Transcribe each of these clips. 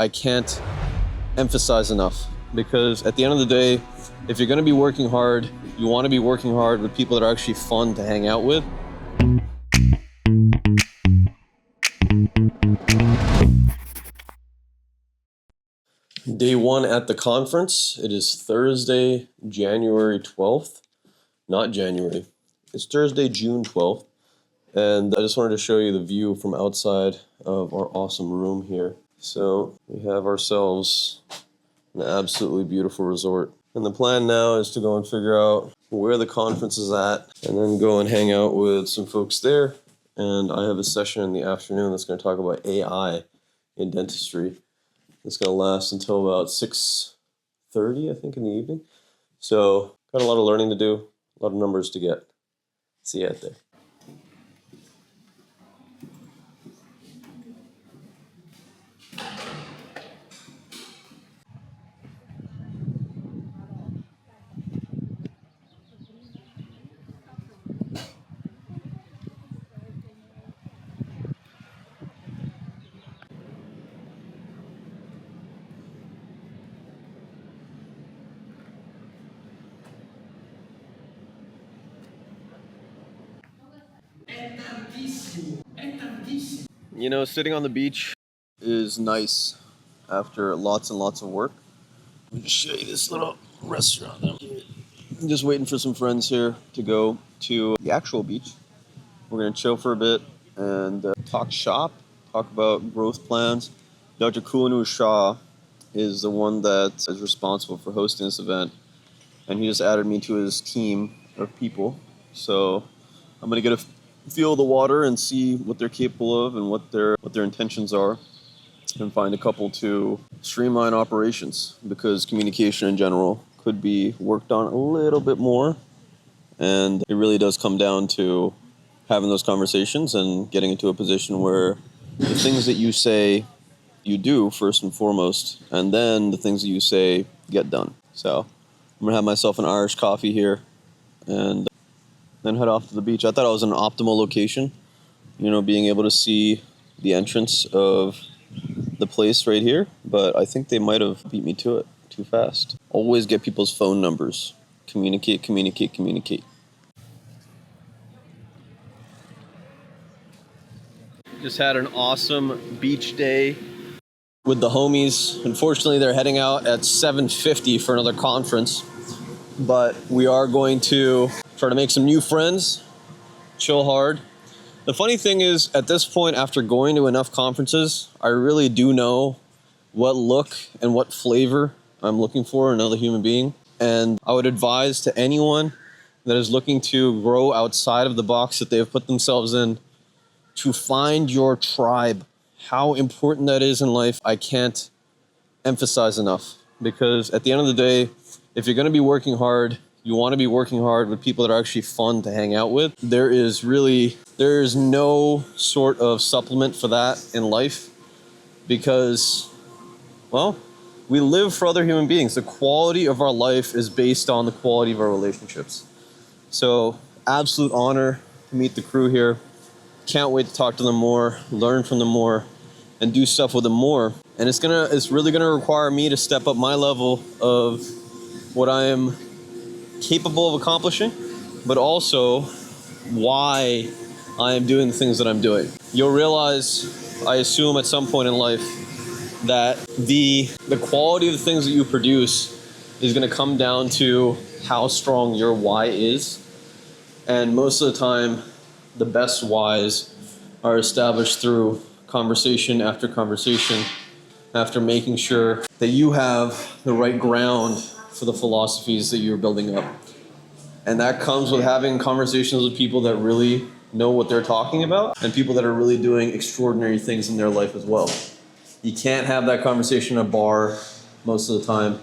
I can't emphasize enough, because at the end of the day, if you're going to be working hard, you want to be working hard with people that are actually fun to hang out with. Day one at the conference. It is Thursday, January 12th. Not January. It's Thursday, June 12th. And I just wanted to show you the view from outside of our awesome room here. So we have ourselves an absolutely beautiful resort. And the plan now is to go and figure out where the conference is at and then go and hang out with some folks there. And I have a session in the afternoon that's going to talk about AI in dentistry. It's going to last until about 6:30, I think, in the evening. So got a lot of learning to do, a lot of numbers to get. See you out there. You know, sitting on the beach is nice after lots and lots of work. Let me show you this little restaurant. I'm just waiting for some friends here to go to the actual beach. We're going to chill for a bit and talk shop, talk about growth plans. Dr. Kulanu Shah is the one that is responsible for hosting this event, and he just added me to his team of people. So I'm going to get a feel the water and see what they're capable of and what their intentions are, and find a couple to streamline operations, because communication in general could be worked on a little bit more, and it really does come down to having those conversations and getting into a position where the things that you say you do first and foremost, and then the things that you say get done. So I'm gonna have myself an Irish coffee here and then head off to the beach. I thought it was an optimal location, you know, being able to see the entrance of the place right here, but I think they might have beat me to it too fast. Always get people's phone numbers. Communicate. Just had an awesome beach day with the homies. Unfortunately, they're heading out at 7:50 for another conference, but we are going to try to make some new friends, chill hard. The funny thing is, at this point, after going to enough conferences, I really do know what look and what flavor I'm looking for in another human being. And I would advise to anyone that is looking to grow outside of the box that they've put themselves in, to find your tribe. How important that is in life, I can't emphasize enough. Because at the end of the day, if you're going to be working hard, you want to be working hard with people that are actually fun to hang out with. There is no sort of supplement for that in life, because, well, we live for other human beings. The quality of our life is based on the quality of our relationships. So, absolute honor to meet the crew here. Can't wait to talk to them more, learn from them more, and do stuff with them more. And it's really gonna require me to step up my level of what I am capable of accomplishing, but also why I am doing the things that I'm doing. You'll realize, I assume at some point in life, that the quality of the things that you produce is going to come down to how strong your why is. And most of the time, the best whys are established through conversation after conversation, after making sure that you have the right ground for the philosophies that you're building up. And that comes with having conversations with people that really know what they're talking about, and people that are really doing extraordinary things in their life as well. You can't have that conversation in a bar most of the time.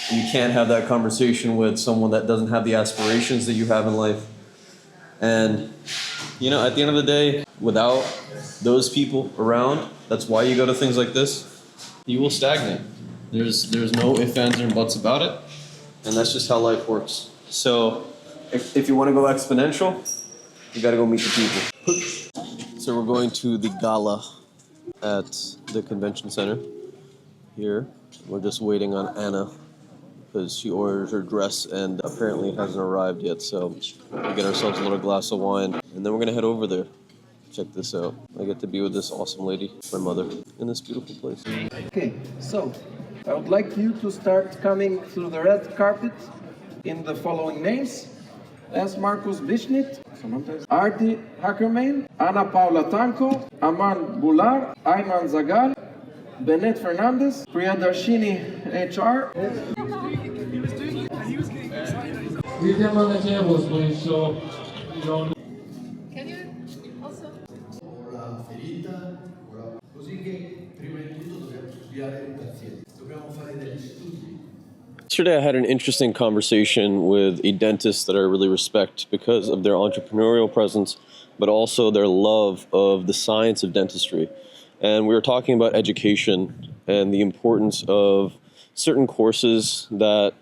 You can't have that conversation with someone that doesn't have the aspirations that you have in life. And, you know, at the end of the day, without those people around, that's why you go to things like this, you will stagnate. There's no ifs, ands, or buts about it. And that's just how life works. So if you want to go exponential, you got to go meet the people. So we're going to the gala at the convention center. here. We're just waiting on Anna because she ordered her dress and apparently it hasn't arrived yet. So we get ourselves a little glass of wine and then we're gonna head over there. Check this out. I get to be with this awesome lady, my mother, in this beautiful place. Okay, so I would like you to start coming through the red carpet in the following names. S. Marcus Bishnit, Arti Hackermain, Ana Paula Tanko, Aman Bular, Ayman Zagal, Bennett Fernandez, Priyadarshini HR. Leave them on the tables, please, so you don't... Can you also? La ferita, così che prima di tutto dobbiamo studiare il paziente, dobbiamo fare degli studi. Yesterday I had an interesting conversation with a dentist that I really respect because of their entrepreneurial presence, but also their love of the science of dentistry. And we were talking about education and the importance of certain courses that,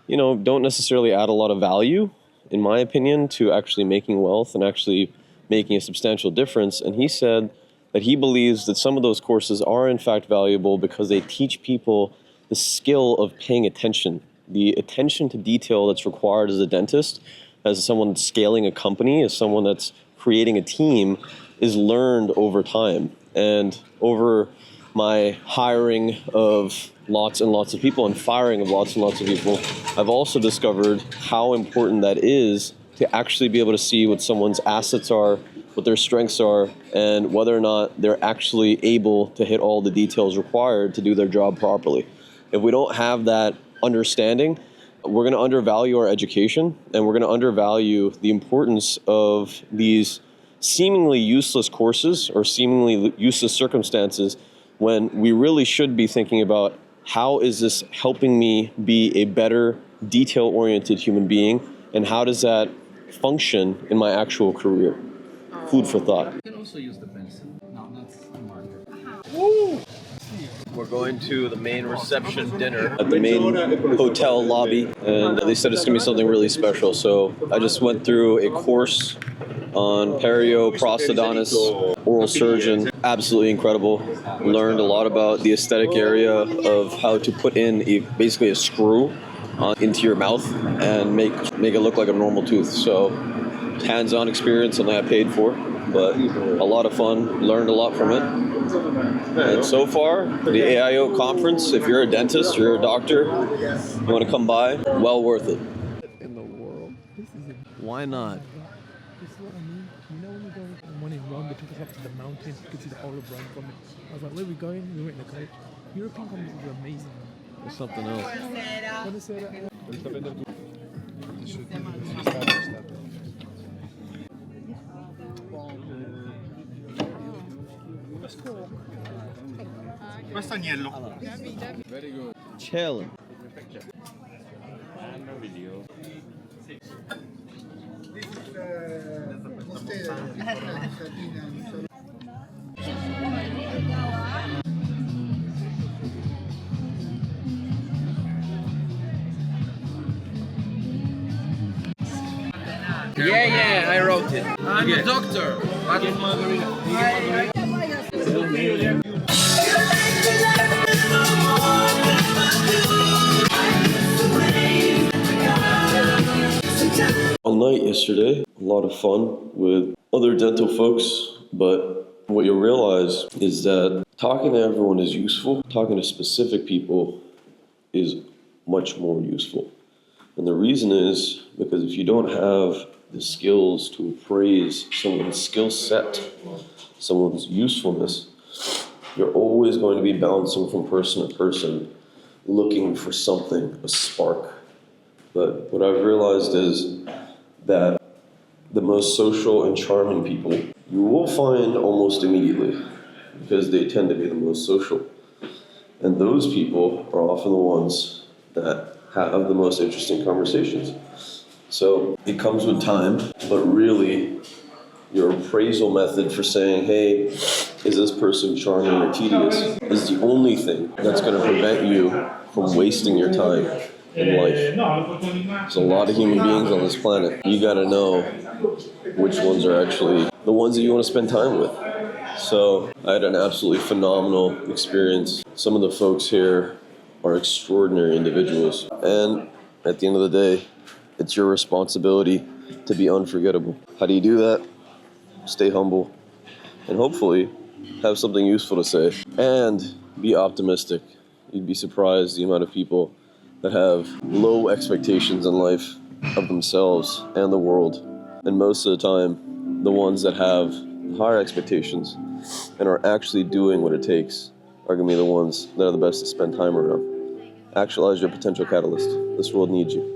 you know, don't necessarily add a lot of value, in my opinion, to actually making wealth and actually making a substantial difference. And he said that he believes that some of those courses are in fact valuable because they teach people the skill of paying attention, the attention to detail that's required as a dentist, as someone scaling a company, as someone that's creating a team, is learned over time. And over my hiring of lots and lots of people and firing of lots and lots of people, I've also discovered how important that is to actually be able to see what someone's assets are, what their strengths are, and whether or not they're actually able to hit all the details required to do their job properly. If we don't have that understanding, we're going to undervalue our education and we're going to undervalue the importance of these seemingly useless courses or seemingly useless circumstances when we really should be thinking about how is this helping me be a better detail-oriented human being and how does that function in my actual career? Food for thought. You can also use the pencil. No, that's a marker. We're going to the main reception dinner at the main hotel lobby, and they said it's going to be something really special. So I just went through a course on perio, prosthodontist, oral surgeon. Absolutely incredible. Learned a lot about the aesthetic area of how to put in basically a screw into your mouth and make it look like a normal tooth. So hands-on experience, something I paid for, but a lot of fun. Learned a lot from it. And so far, the AIO conference, if you're a dentist, you're a doctor, you want to come by, well worth it. In the world. Why not? This is what I mean. You know when we go one in Rome, they took us up to the mountain, you could see the whole of Rome from it. I was like, where are we going? We went in the coach. European conferences are amazing. There's something else. Buonasera. Questo agnello. Chill. Yeah, I wrote it. I'm a doctor. All night yesterday, a lot of fun with other dental folks, but what you'll realize is that talking to everyone is useful. Talking to specific people is much more useful. And the reason is because if you don't have the skills to appraise someone's skill set, someone's usefulness, you're always going to be bouncing from person to person, looking for something, a spark. But what I've realized is that the most social and charming people you will find almost immediately because they tend to be the most social. And those people are often the ones that have the most interesting conversations. So it comes with time, but really your appraisal method for saying, hey, is this person charming or tedious, is the only thing that's going to prevent you from wasting your time in life. There's a lot of human beings on this planet. You got to know which ones are actually the ones that you want to spend time with. So I had an absolutely phenomenal experience. Some of the folks here are extraordinary individuals. And at the end of the day, it's your responsibility to be unforgettable. How do you do that? Stay humble and hopefully have something useful to say. And be optimistic. You'd be surprised the amount of people that have low expectations in life of themselves and the world. And most of the time, the ones that have higher expectations and are actually doing what it takes are going to be the ones that are the best to spend time around. Actualize your potential catalyst. This world needs you.